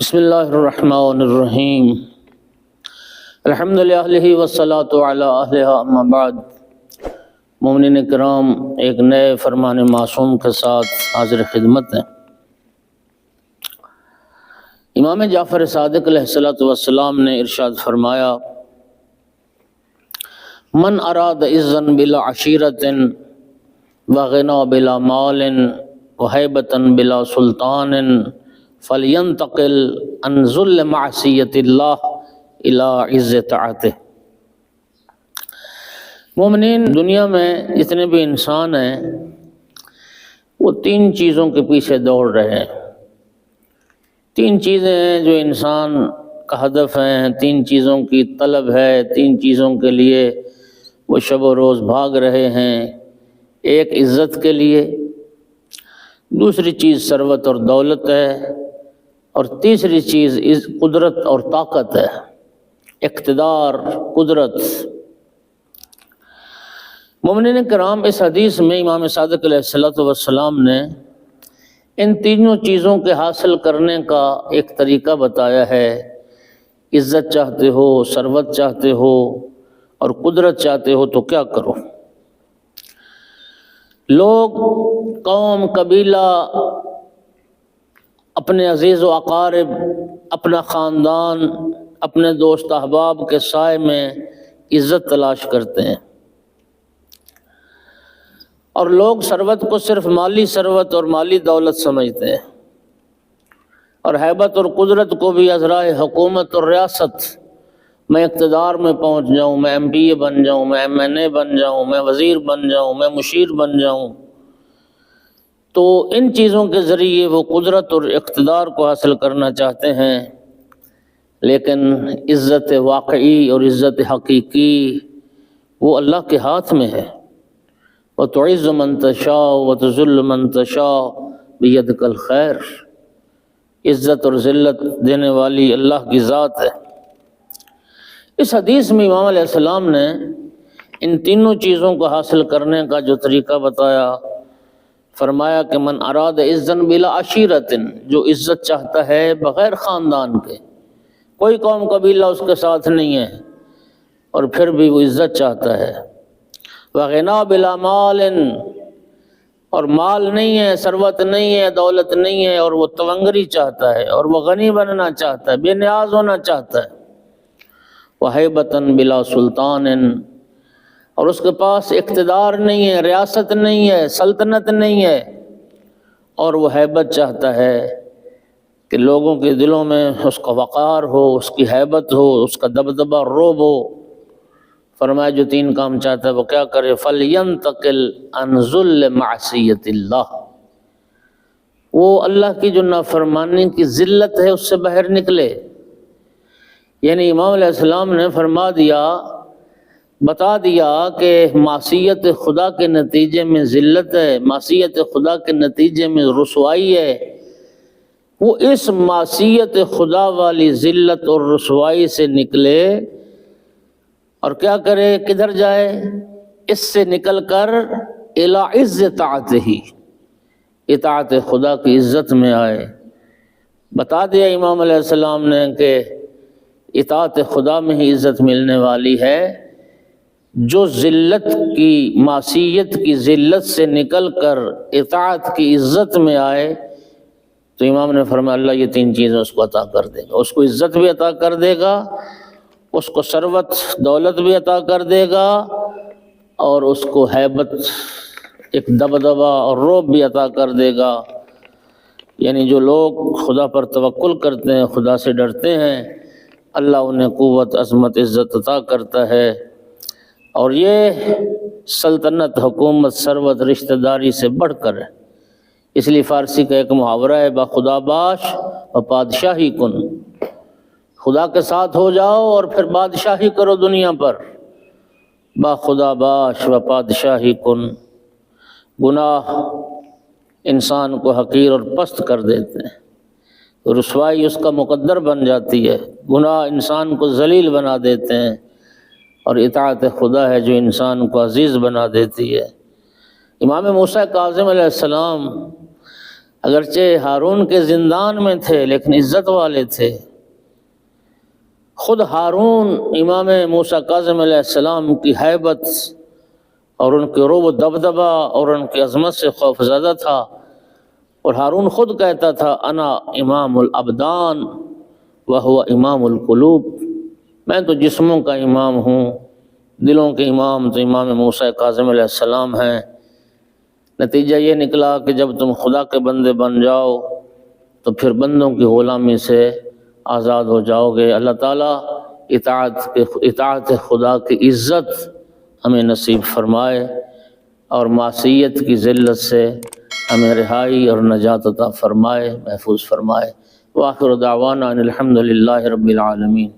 بسم اللہ الرحمن الرحیم الحمد للہ والصلاۃ علی اہلہا اما بعد۔ مومنین کرام، ایک نئے فرمان معصوم کے ساتھ حاضر خدمت ہیں۔ امام جعفر صادق علیہ السلام نے ارشاد فرمایا: من اراد عزا بلا عشیرت وغنا بلا مال وہیبتا بلا سلطان فلینتقل عن ذل معصیت اللہ الی عز طاعتہ۔ مومنین، دنیا میں جتنے بھی انسان ہیں وہ تین چیزوں کے پیچھے دوڑ رہے ہیں۔ تین چیزیں ہیں جو انسان کا ہدف ہیں، تین چیزوں کی طلب ہے، تین چیزوں کے لیے وہ شب و روز بھاگ رہے ہیں۔ ایک عزت کے لیے، دوسری چیز ثروت اور دولت ہے، اور تیسری چیز قدرت اور طاقت ہے، اقتدار، قدرت۔ مومنین کرام، اس حدیث میں امام صادق علیہ السلام نے ان تینوں چیزوں کے حاصل کرنے کا ایک طریقہ بتایا ہے۔ عزت چاہتے ہو، ثروت چاہتے ہو اور قدرت چاہتے ہو تو کیا کرو؟ لوگ، قوم، قبیلہ، اپنے عزیز و اقارب، اپنا خاندان، اپنے دوست احباب کے سائے میں عزت تلاش کرتے ہیں، اور لوگ ثروت کو صرف مالی ثروت اور مالی دولت سمجھتے ہیں، اور ہیبت اور قدرت کو بھی ازرائے حکومت اور ریاست، میں اقتدار میں پہنچ جاؤں، میں ایم پی اے بن جاؤں، میں ایم این اے بن جاؤں، میں وزیر بن جاؤں، میں مشیر بن جاؤں۔ تو ان چیزوں کے ذریعے وہ قدرت اور اقتدار کو حاصل کرنا چاہتے ہیں، لیکن عزت واقعی اور عزت حقیقی وہ اللہ کے ہاتھ میں ہے۔ وَتُعِزُّ مَن تَشَاءُ وَتُذِلُّ مَن تَشَاءُ بِيَدِكَ الْخَيْرُ۔ عزت اور ذلت دینے والی اللہ کی ذات ہے۔ اس حدیث میں امام علیہ السلام نے ان تینوں چیزوں کو حاصل کرنے کا جو طریقہ بتایا، فرمایا کہ من اراد عزا بلا عشیرت، جو عزت چاہتا ہے بغیر خاندان کے، کوئی قوم قبیلہ اس کے ساتھ نہیں ہے اور پھر بھی وہ عزت چاہتا ہے، وغنا بلا مال، اور مال نہیں ہے، ثروت نہیں ہے، دولت نہیں ہے، اور وہ تونگری چاہتا ہے، اور وہ غنی بننا چاہتا ہے، بے نیاز ہونا چاہتا ہے، وہیبتا بلا سلطان، اور اس کے پاس اقتدار نہیں ہے، ریاست نہیں ہے، سلطنت نہیں ہے، اور وہ ہیبت چاہتا ہے کہ لوگوں کے دلوں میں اس کا وقار ہو، اس کی ہیبت ہو، اس کا دبدبہ، رعب ہو۔ فرمایا جو تین کام چاہتا ہے وہ کیا کرے؟ فَلْيَنْتَقِلْ عَنْ ذُلِّ مَعْصِيَّةِ اللَّهِ، وہ اللہ کی جو نافرمانی کی ذلت ہے اس سے باہر نکلے۔ یعنی امام علیہ السلام نے بتا دیا کہ معصیت خدا کے نتیجے میں ذلت ہے، معصیت خدا کے نتیجے میں رسوائی ہے۔ وہ اس معصیت خدا والی ذلت اور رسوائی سے نکلے اور کیا کرے؟ کدھر جائے؟ اس سے نکل کر الی عز طاعتہ، اطاعت خدا کی عزت میں آئے۔ بتا دیا امام علیہ السلام نے کہ اطاعت خدا میں ہی عزت ملنے والی ہے۔ جو ذلت کی، معصیت کی ذلت سے نکل کر اطاعت کی عزت میں آئے تو امام نے فرمایا اللہ یہ تین چیزیں اس کو عطا کر دے گا۔ اس کو عزت بھی عطا کر دے گا، اس کو ثروت دولت بھی عطا کر دے گا، اور اس کو ہیبت، ایک دبدبہ اور رعب بھی عطا کر دے گا۔ یعنی جو لوگ خدا پر توکل کرتے ہیں، خدا سے ڈرتے ہیں، اللہ انہیں قوت، عظمت، عزت عطا کرتا ہے۔ اور یہ سلطنت، حکومت، ثروت، رشتہ داری سے بڑھ کر ہے۔ اس لیے فارسی کا ایک محاورہ ہے، با خدا باش و بادشاہی کن، خدا کے ساتھ ہو جاؤ اور پھر بادشاہی کرو دنیا پر۔ با خدا باش و بادشاہی کن۔ گناہ انسان کو حقیر اور پست کر دیتے ہیں، رسوائی اس کا مقدر بن جاتی ہے، گناہ انسان کو ذلیل بنا دیتے ہیں، اور اطاعت خدا ہے جو انسان کو عزیز بنا دیتی ہے۔ امام موسیٰ کاظم علیہ السلام اگرچہ ہارون کے زندان میں تھے لیکن عزت والے تھے۔ خود ہارون امام موسیٰ کاظم علیہ السلام کی ہیبت اور ان کے رعب و دبدبہ اور ان کی عظمت سے خوف زدہ تھا، اور ہارون خود کہتا تھا انا امام الابدان وہو امام القلوب، میں تو جسموں کا امام ہوں، دلوں کے امام تو امام موسیٰ کاظم علیہ السلام ہیں۔ نتیجہ یہ نکلا کہ جب تم خدا کے بندے بن جاؤ تو پھر بندوں کی غلامی سے آزاد ہو جاؤ گے۔ اللہ تعالیٰ اطاعت خدا کی عزت ہمیں نصیب فرمائے اور معصیت کی ذلت سے ہمیں رہائی اور نجات عطا فرمائے، محفوظ فرمائے۔ وآخر دعوانا ان الحمد للہ رب العالمین۔